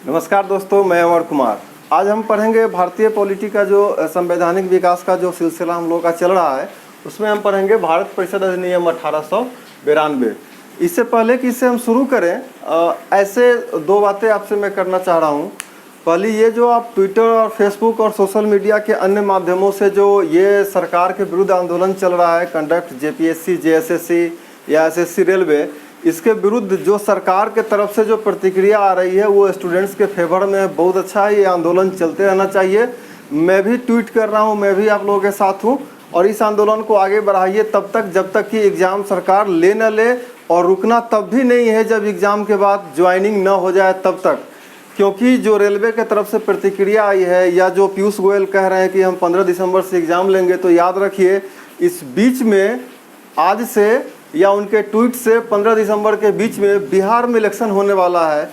नमस्कार दोस्तों, मैं अमर कुमार। आज हम पढ़ेंगे भारतीय पॉलिटी का जो संवैधानिक विकास का जो सिलसिला हम लोगों का चल रहा है, उसमें हम पढ़ेंगे भारत परिषद अधिनियम 1892। इससे पहले कि इसे हम शुरू करें, ऐसे दो बातें आपसे मैं करना चाह रहा हूँ। पहली ये, जो आप ट्विटर और फेसबुक और सोशल मीडिया के अन्य माध्यमों से जो ये सरकार के विरुद्ध आंदोलन चल रहा है, कंडक्ट जेपीएससी, जेएसएससी या एसएससी रेलवे, इसके विरुद्ध जो सरकार के तरफ से जो प्रतिक्रिया आ रही है वो स्टूडेंट्स के फेवर में बहुत अच्छा है। ये आंदोलन चलते रहना चाहिए। मैं भी ट्वीट कर रहा हूँ, मैं भी आप लोगों के साथ हूँ, और इस आंदोलन को आगे बढ़ाइए तब तक जब तक कि एग्ज़ाम सरकार ले न ले, और रुकना तब भी नहीं है जब एग्ज़ाम के बाद ज्वाइनिंग न हो जाए तब तक। क्योंकि जो रेलवे के तरफ से प्रतिक्रिया आई है, या जो पीयूष गोयल कह रहे हैं कि हम 15 दिसंबर से एग्ज़ाम लेंगे, तो याद रखिए इस बीच में आज से या उनके ट्वीट से 15 दिसंबर के बीच में बिहार में इलेक्शन होने वाला है।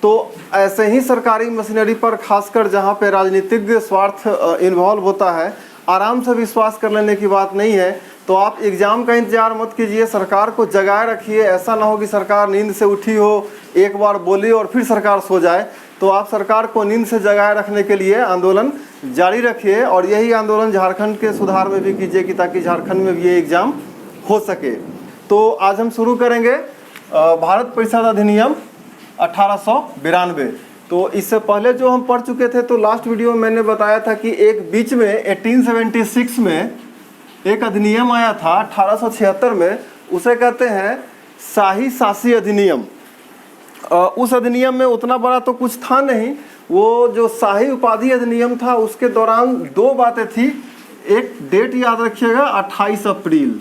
तो ऐसे ही सरकारी मशीनरी पर, खासकर जहां पे राजनीतिक स्वार्थ इन्वॉल्व होता है, आराम से विश्वास कर लेने की बात नहीं है। तो आप एग्ज़ाम का इंतजार मत कीजिए, सरकार को जगाए रखिए। ऐसा ना हो कि सरकार नींद से उठी हो, एक बार बोली और फिर सरकार सो जाए। तो आप सरकार को नींद से जगाए रखने के लिए आंदोलन जारी रखिए, और यही आंदोलन झारखंड के सुधार में भी कीजिए कि ताकि झारखंड में भी ये एग्ज़ाम हो सके। तो आज हम शुरू करेंगे भारत परिषद अधिनियम 1892। तो इससे पहले जो हम पढ़ चुके थे, तो लास्ट वीडियो में मैंने बताया था कि एक बीच में 1876 में एक अधिनियम आया था 1876 में, उसे कहते हैं शाही शासी अधिनियम। उस अधिनियम में उतना बड़ा तो कुछ था नहीं। वो जो शाही उपाधि अधिनियम था, उसके दौरान दो बातें थी। एक डेट याद रखिएगा, 28 अप्रैल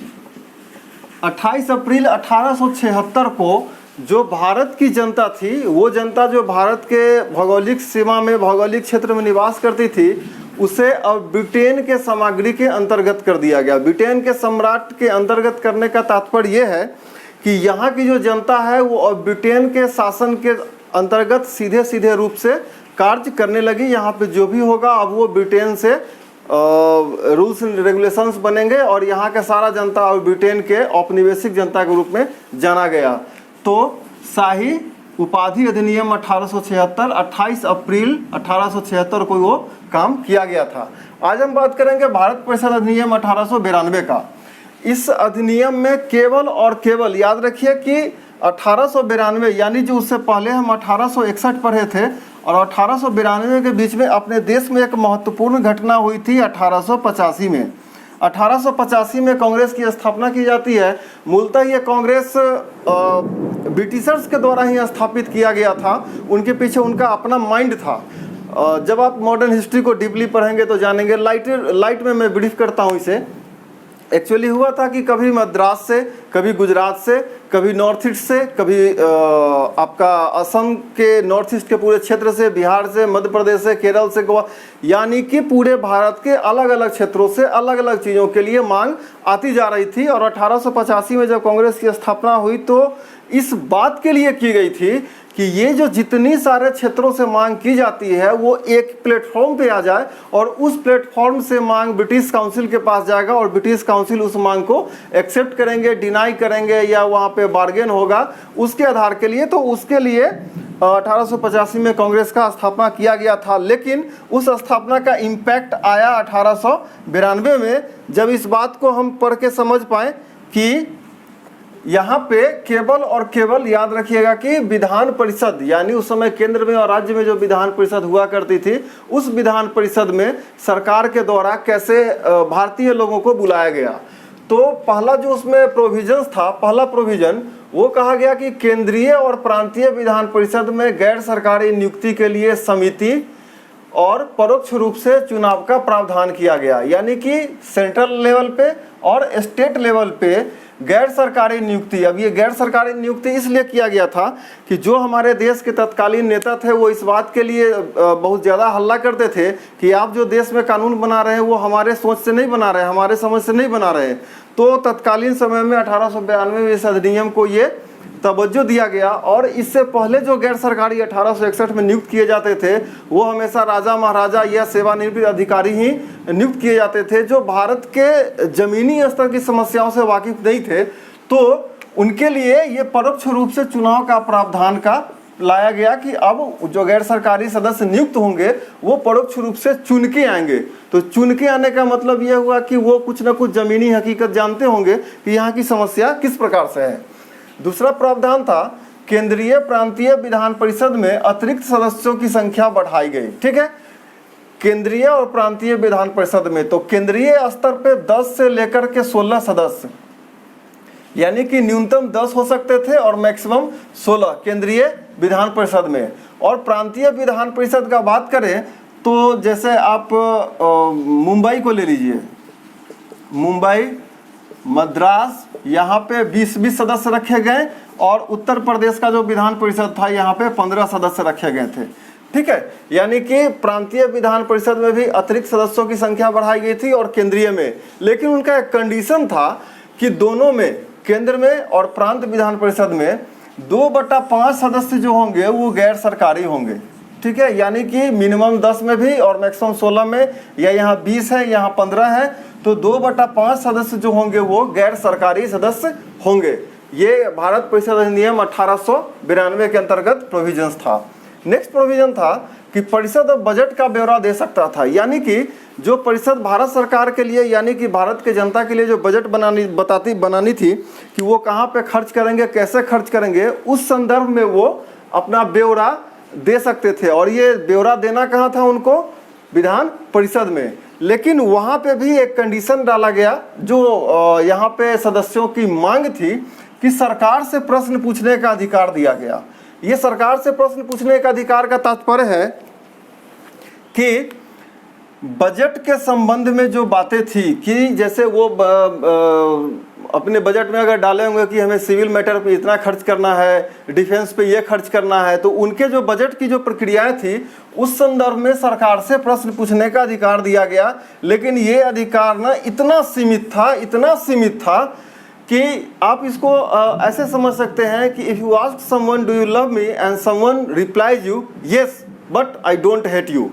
1876 को जो भारत की जनता थी, वो जनता जो भारत के भौगोलिक सीमा में, भौगोलिक क्षेत्र में निवास करती थी, उसे अब ब्रिटेन के सामग्री के अंतर्गत कर दिया गया। ब्रिटेन के सम्राट के अंतर्गत करने का तात्पर्य ये है कि यहाँ की जो जनता है वो अब ब्रिटेन के शासन के अंतर्गत सीधे सीधे रूप से कार्य करने लगी। यहाँ पे जो भी होगा अब वो ब्रिटेन से रूल्स एंड रेगुलेशंस बनेंगे, और यहाँ का सारा जनता और ब्रिटेन के औपनिवेशिक जनता के रूप में जाना गया। तो शाही उपाधि अधिनियम 1876, 28 अप्रैल 1876 को वो काम किया गया था। आज हम बात करेंगे भारत परिषद अधिनियम 1892 का। इस अधिनियम में केवल और केवल याद रखिए कि 1892, यानी जो उससे पहले हम 1861 पढ़े थे, और 1892 के बीच में अपने देश में एक महत्वपूर्ण घटना हुई थी 1885 में। 1885 में कांग्रेस की स्थापना की जाती है। मूलतः ये कांग्रेस ब्रिटिशर्स के द्वारा ही स्थापित किया गया था। उनके पीछे उनका अपना माइंड था। जब आप मॉडर्न हिस्ट्री को डीपली पढ़ेंगे तो जानेंगे। लाइट में मैं ब्रीफ करता हूँ इसे। एक्चुअली हुआ था कि कभी मद्रास से, कभी गुजरात से, कभी नॉर्थ ईस्ट से, कभी आपका असम के नॉर्थ ईस्ट के पूरे क्षेत्र से, बिहार से, मध्य प्रदेश से, केरल से, गोवा, यानी कि पूरे भारत के अलग अलग क्षेत्रों से अलग अलग चीज़ों के लिए मांग आती जा रही थी। और 1885 में जब कांग्रेस की स्थापना हुई तो इस बात के लिए की गई थी कि ये जो जितनी सारे क्षेत्रों से मांग की जाती है वो एक प्लेटफॉर्म पे आ जाए, और उस प्लेटफॉर्म से मांग ब्रिटिश काउंसिल के पास जाएगा, और ब्रिटिश काउंसिल उस मांग को एक्सेप्ट करेंगे, डिनाई करेंगे, या वहाँ पे बार्गेन होगा उसके आधार के लिए। तो उसके लिए 1885 में कांग्रेस का स्थापना किया गया था। लेकिन उस स्थापना का इम्पैक्ट आया 1892 में, जब इस बात को हम पढ़ के समझ पाए कि यहाँ पे केवल और केवल याद रखिएगा कि विधान परिषद, यानी उस समय केंद्र में और राज्य में जो विधान परिषद हुआ करती थी, उस विधान परिषद में सरकार के द्वारा कैसे भारतीय लोगों को बुलाया गया। तो पहला जो उसमें प्रोविजंस था, पहला प्रोविजन वो कहा गया कि केंद्रीय और प्रांतीय विधान परिषद में गैर सरकारी नियुक्ति के लिए समिति और परोक्ष रूप से चुनाव का प्रावधान किया गया। यानी कि सेंट्रल लेवल पे और स्टेट लेवल पे गैर सरकारी नियुक्ति। अब ये गैर सरकारी नियुक्ति इसलिए किया गया था कि जो हमारे देश के तत्कालीन नेता थे वो इस बात के लिए बहुत ज़्यादा हल्ला करते थे कि आप जो देश में कानून बना रहे हैं वो हमारे सोच से नहीं बना रहे, हमारे समझ से नहीं बना रहे। तो तत्कालीन समय में 1892 में इस अधिनियम को ये तवज्जो दिया गया। और इससे पहले जो गैर सरकारी 1861 में नियुक्त किए जाते थे वो हमेशा राजा महाराजा या सेवानिवृत्त अधिकारी ही नियुक्त किए जाते थे, जो भारत के जमीनी स्तर की समस्याओं से वाकिफ नहीं थे। तो उनके लिए ये परोक्ष रूप से चुनाव का प्रावधान का लाया गया कि अब जो गैर सरकारी सदस्य नियुक्त होंगे वो परोक्ष रूप से चुन के आएंगे। तो चुन के आने का मतलब यह हुआ कि वो कुछ ना कुछ जमीनी हकीकत जानते होंगे कि यहाँ की समस्या किस प्रकार से है। दूसरा प्रावधान था केंद्रीय प्रांतीय विधान परिषद में अतिरिक्त सदस्यों की संख्या बढ़ाई गई। ठीक है, केंद्रीय और प्रांतीय विधान परिषद में तो केंद्रीय स्तर पे 10 से लेकर के 16 सदस्य, यानी कि न्यूनतम 10 हो सकते थे और मैक्सिमम 16 केंद्रीय विधान परिषद में। और प्रांतीय विधान परिषद का बात करें तो जैसे आप मुंबई को ले लीजिए, मुंबई, मद्रास, यहाँ पे 20-20 सदस्य रखे गए और उत्तर प्रदेश का जो विधान परिषद था यहाँ पे 15 सदस्य रखे गए थे। ठीक है, यानी कि प्रांतीय विधान परिषद में भी अतिरिक्त सदस्यों की संख्या बढ़ाई गई थी और केंद्रीय में, लेकिन उनका एक कंडीशन था कि दोनों में, केंद्र में और प्रांत विधान परिषद में 2/5 सदस्य जो होंगे वो गैर सरकारी होंगे। ठीक है, यानी कि मिनिमम 10 में भी और मैक्सिमम 16 में, या यहाँ 20 है यहाँ 15 है, तो 2/5 सदस्य जो होंगे वो गैर सरकारी सदस्य होंगे। ये भारत परिषद अधिनियम 1892 के अंतर्गत प्रोविजंस था। नेक्स्ट प्रोविजन था कि परिषद बजट का ब्यौरा दे सकता था, यानी कि जो परिषद भारत सरकार के लिए, यानी कि भारत के जनता के लिए जो बजट बनानी थी कि वो कहाँ पे खर्च करेंगे, कैसे खर्च करेंगे, उस संदर्भ में वो अपना ब्यौरा दे सकते थे। और ये ब्यौरा देना कहाँ था उनको? विधान परिषद में। लेकिन वहाँ पे भी एक कंडीशन डाला गया जो यहाँ पे सदस्यों की मांग थी कि सरकार से प्रश्न पूछने का अधिकार दिया गया। ये सरकार से प्रश्न पूछने का अधिकार का तात्पर्य है कि बजट के संबंध में जो बातें थी कि जैसे वो अपने बजट में अगर डाले होंगे कि हमें सिविल मैटर पे इतना खर्च करना है, डिफेंस पे ये खर्च करना है, तो उनके जो बजट की जो प्रक्रियाएं थी उस संदर्भ में सरकार से प्रश्न पूछने का अधिकार दिया गया। लेकिन ये अधिकार ना इतना सीमित था कि आप इसको ऐसे समझ सकते हैं कि if you ask someone do you love me and someone replies you yes but I don't hate you.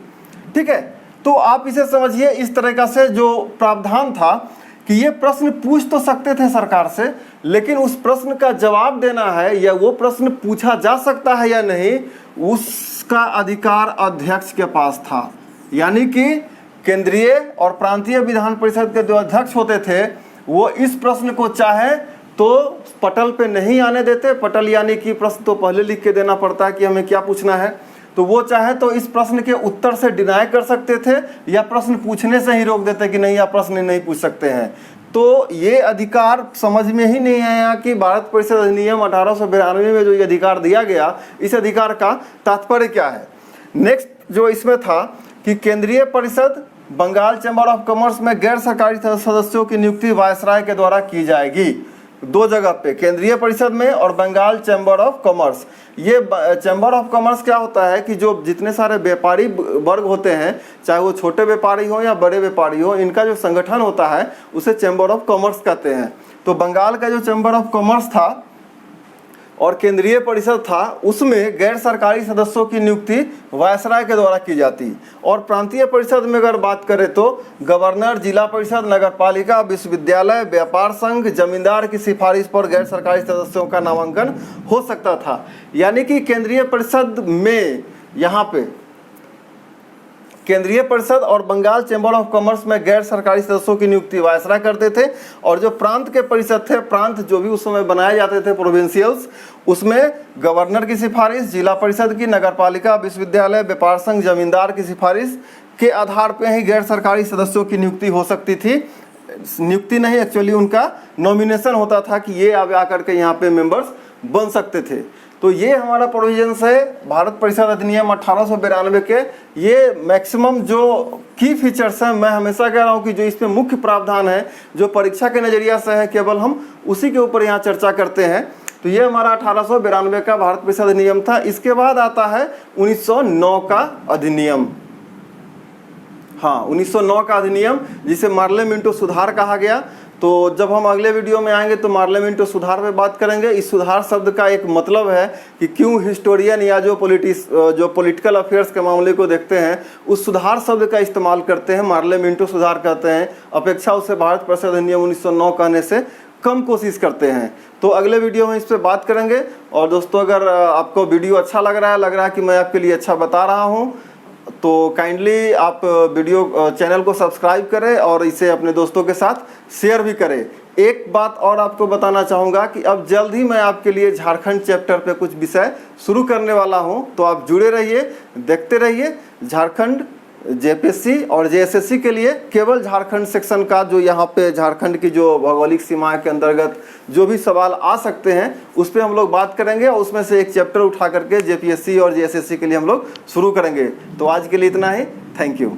ठीक है, तो आप इसे समझिए इस तरह से जो प्रावधान था कि ये प्रश्न पूछ तो सकते थे सरकार से, लेकिन उस प्रश्न का जवाब देना है या वो प्रश्न पूछा जा सकता है या नहीं, उसका अधिकार अध्यक्ष के पास था। यानी कि केंद्रीय और प्रांतीय विधान परिषद के जो अध्यक्ष होते थे वो इस प्रश्न को चाहे तो पटल पे नहीं आने देते। पटल यानी कि प्रश्न तो पहले लिख के देना पड़ता है कि हमें क्या पूछना है, तो वो चाहे तो इस प्रश्न के उत्तर से डिनाई कर सकते थे या प्रश्न पूछने से ही रोक देते कि नहीं आप प्रश्न नहीं पूछ सकते हैं। तो ये अधिकार समझ में ही नहीं आया कि भारत परिषद अधिनियम 1892 में जो ये अधिकार दिया गया, इस अधिकार का तात्पर्य क्या है। नेक्स्ट जो इसमें था कि केंद्रीय परिषद बंगाल चैम्बर ऑफ कॉमर्स में गैर सरकारी सदस्यों की नियुक्ति वायसराय के द्वारा की जाएगी। 2 जगह पे, केंद्रीय परिषद में और बंगाल चैम्बर ऑफ कॉमर्स। ये चैम्बर ऑफ कॉमर्स क्या होता है कि जो जितने सारे व्यापारी वर्ग होते हैं, चाहे वो छोटे व्यापारी हो या बड़े व्यापारी हो, इनका जो संगठन होता है उसे चैम्बर ऑफ कॉमर्स कहते हैं। तो बंगाल का जो चैम्बर ऑफ कॉमर्स था और केंद्रीय परिषद था, उसमें गैर सरकारी सदस्यों की नियुक्ति वायसराय के द्वारा की जाती। और प्रांतीय परिषद में अगर बात करें तो गवर्नर, जिला परिषद, नगर पालिका, विश्वविद्यालय, व्यापार संघ, जमींदार की सिफारिश पर गैर सरकारी सदस्यों का नामांकन हो सकता था। यानी कि केंद्रीय परिषद में, यहाँ पे केंद्रीय परिषद और बंगाल चैम्बर ऑफ कॉमर्स में गैर सरकारी सदस्यों की नियुक्ति वायसराय करते थे। और जो प्रांत के परिषद थे, प्रांत जो भी उस समय बनाए जाते थे प्रोविंशियल्स, उसमें गवर्नर की सिफारिश, जिला परिषद की, नगर पालिका, विश्वविद्यालय, व्यापार संघ, जमींदार की सिफारिश के आधार पर ही गैर सरकारी सदस्यों की नियुक्ति हो सकती थी। नियुक्ति नहीं, एक्चुअली उनका नॉमिनेशन होता था कि ये अब आकर के यहाँ पे मेंबर्स बन सकते थे। तो ये हमारा प्रोविजंस है भारत परिषद अधिनियम 1892 के। ये मैक्सिमम जो की फीचर्स हैं, मैं हमेशा कह रहा हूँ कि जो इसमें मुख्य प्रावधान है, जो परीक्षा के नज़रिया से है, केवल हम उसी के ऊपर यहाँ चर्चा करते हैं। तो ये हमारा 1892 का भारत परिषद अधिनियम था। इसके बाद आता है 1909 का अधिनियम। हाँ, 1909 का अधिनियम, जिसे मार्ले मिंटो सुधार कहा गया। तो जब हम अगले वीडियो में आएंगे तो मार्ले मिंटो सुधार पे बात करेंगे। इस सुधार शब्द का एक मतलब है कि क्यों हिस्टोरियन या जो पॉलिटिकल अफेयर्स के मामले को देखते हैं उस सुधार शब्द का इस्तेमाल करते हैं, मार्ले मिंटो सुधार कहते हैं, अपेक्षा उसे भारत परिषद अधिनियम 1909 कहने से कम कोशिश करते हैं। तो अगले वीडियो में इस पर बात करेंगे। और दोस्तों, अगर आपको वीडियो अच्छा लग रहा है कि मैं आपके लिए अच्छा बता रहा हूँ, तो काइंडली आप चैनल को सब्सक्राइब करें और इसे अपने दोस्तों के साथ शेयर भी करें। एक बात और आपको बताना चाहूँगा कि अब जल्द ही मैं आपके लिए झारखंड चैप्टर पे कुछ विषय शुरू करने वाला हूँ, तो आप जुड़े रहिए, देखते रहिए। झारखंड जेपीएससी और जेएसएससी के लिए केवल झारखंड सेक्शन का, जो यहाँ पे झारखंड की जो भौगोलिक सीमाएं के अंतर्गत जो भी सवाल आ सकते हैं उस पर हम लोग बात करेंगे, और उसमें से एक चैप्टर उठा करके जेपीएससी और जेएसएससी के लिए हम लोग शुरू करेंगे। तो आज के लिए इतना ही। Thank you.